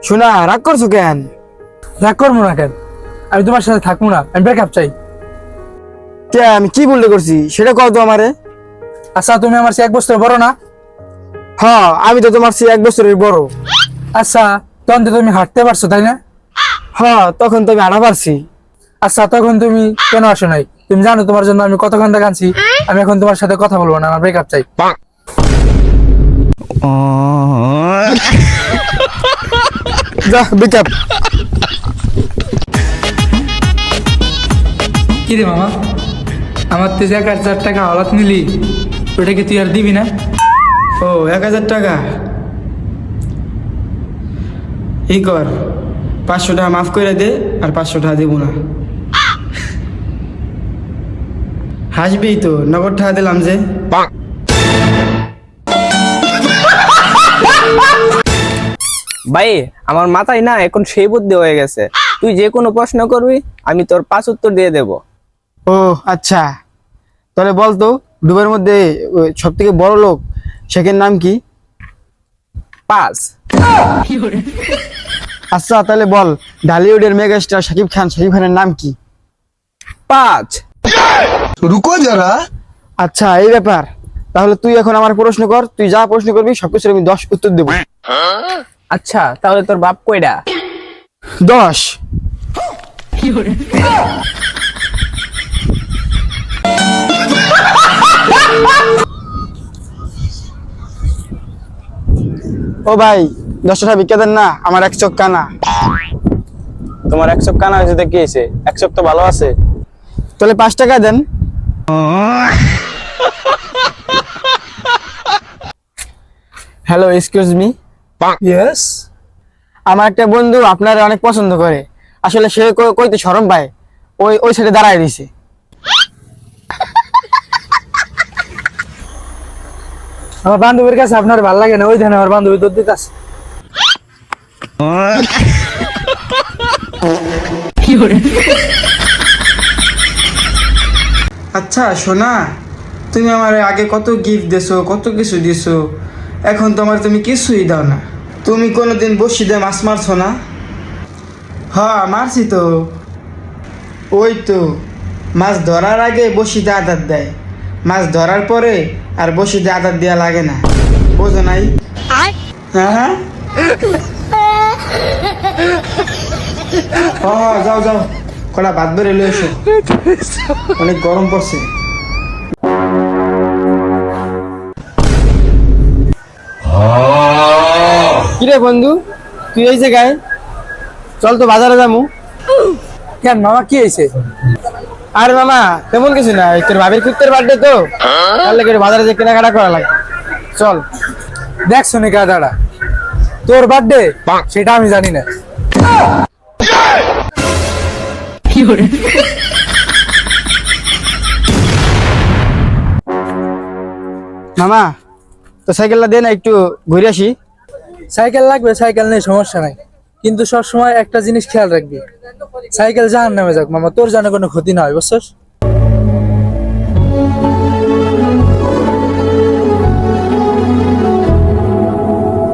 শোনা, রাগ করছো কেন? রাগ করবো না কেন? আমি তোমার সাথে থাকবো না, আমি ব্রেকআপ চাই। কে, আমি কি ভুল করছি সেটা কও তো আমারে। আচ্ছা, তুমি আমার চেয়ে 1 বছর বড় না? হ্যাঁ, আমি তো তোমার চেয়ে 1 বছরের বড়। আচ্ছা, তখন তো তুমি হাঁটতে পারছো তাই না? হ্যাঁ, তখন তো আমি আনা পারছি। আচ্ছা, তখন তুমি কেন আসো নাই? তুমি জানো তোমার জন্য আমি কত ঘন্টা কাঁদছি। আমি এখন তোমার সাথে কথা বলবো না, আমার ব্রেকআপ চাই। যা, ব্রেকআপ। কি রে মামা, আমার তো 1,000 টাকা হাওলাত নিলি, ওটা কি তুই আর দিবি না? ও, 1,000 টাকা। এই কর, 500 টাকা মাফ করে দে, আর 500 টাকা দেবো না। হাসবি তো, নগদ টাকা দিলাম যে। ভাই, আমার মাথায় না এখন সেই বুদ্ধি হয়ে গেছে, তুই যে কোনো প্রশ্ন করবি আমি তোর 5 উত্তর দিয়ে দেব। ও আচ্ছা, তাহলে বল তো, ডুবের মধ্যে সব থেকে বড় লোক, সেখানে নাম কি? 5। আচ্ছা তাহলে বল, ঢালিউডের মেগাস্টার শাকিব খানের নাম কি? 5। रुको जरा। আচ্ছা, এই ব্যাপার। তাহলে তুই এখন আমার প্রশ্ন কর, তুই যা প্রশ্ন করবি সবকিছুর আমি 10 উত্তর দেবো। আচ্ছা, তাহলে তোর বাপ কয়টা? 10। ও ভাই, 10 টাকা ভিক্ষা দেন না, আমার 1 চোখ কানা। তোমার 1 চোখ কানা হয়েছে তো কি হয়েছে? 1 চোখ তো ভালো আছে। তাহলে 5 টাকা দেন। Hello, excuse me. ইয়েস। আমার একটা বন্ধু আপনার অনেক পছন্দ করে, আসলে সে কইতে শরম পায়, ওই ওই সাইডে দাঁড়ায় দিছে। আমার বান্ধবীর কাছে আপনার ভালো লাগে না, ওই ধানে আমার বান্ধবী দুধ দিতেছে। আচ্ছা সোনা, তুমি আমার আগে কত গিফট দিছো, কত কিছু দিছো, এখন তোমার তুমি কিছুই দাও না। তুমি কোনোদিন বসি দিয়ে মাছ মারছো না? হ্যাঁ, মারছি তো। ওই তো, মাছ ধরার আগে বসিতে আদার দেয়, মাছ ধরার পরে আর বসিতে আদার দেওয়া লাগে না, বোঝো নাই? হ্যাঁ হ্যাঁ, হ্যাঁ, যাও যাও, কটা ভাত বেড়ে এলো, এসো, অনেক গরম পড়ছে। কিরে বন্ধু, তুই এই জায়গায়? চল তো বাজারে যাবো। কেন মামা, কি হয়েছে? আরে মামা, তেমন কিছু না, তোর ভাবির কুত্তের বার্থডে তো, তাহলে করে বাজারে যে কেনাকাটা করা লাগে। চল। দেখ শুনে কাদাটা, তোর বার্থডে সেটা আমি জানি না। মামা, তো সাইকেলটা দে না, একটু ঘুরে আসি। সাইকেল লাগবে, সাইকেল নেই, সমস্যা নাই, কিন্তু সবসময় একটা জিনিস খেয়াল রাখবি, সাইকেল জাহান নামে যাক মামা, তোর যেন কোনো ক্ষতি না হয়, বুঝছস?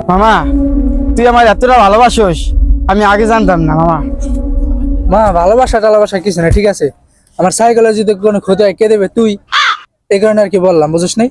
মামা, তুই আমার এতটা ভালোবাসোস, আমি আগে জানতাম না মামা। মা, ভালোবাসা টালোবাসা কিছু না, ঠিক আছে? আমার সাইকেলে যদি কোনো ক্ষতি হয় কে দেবে? তুই। এই কারণে আর কি বললাম, বুঝিস নাই?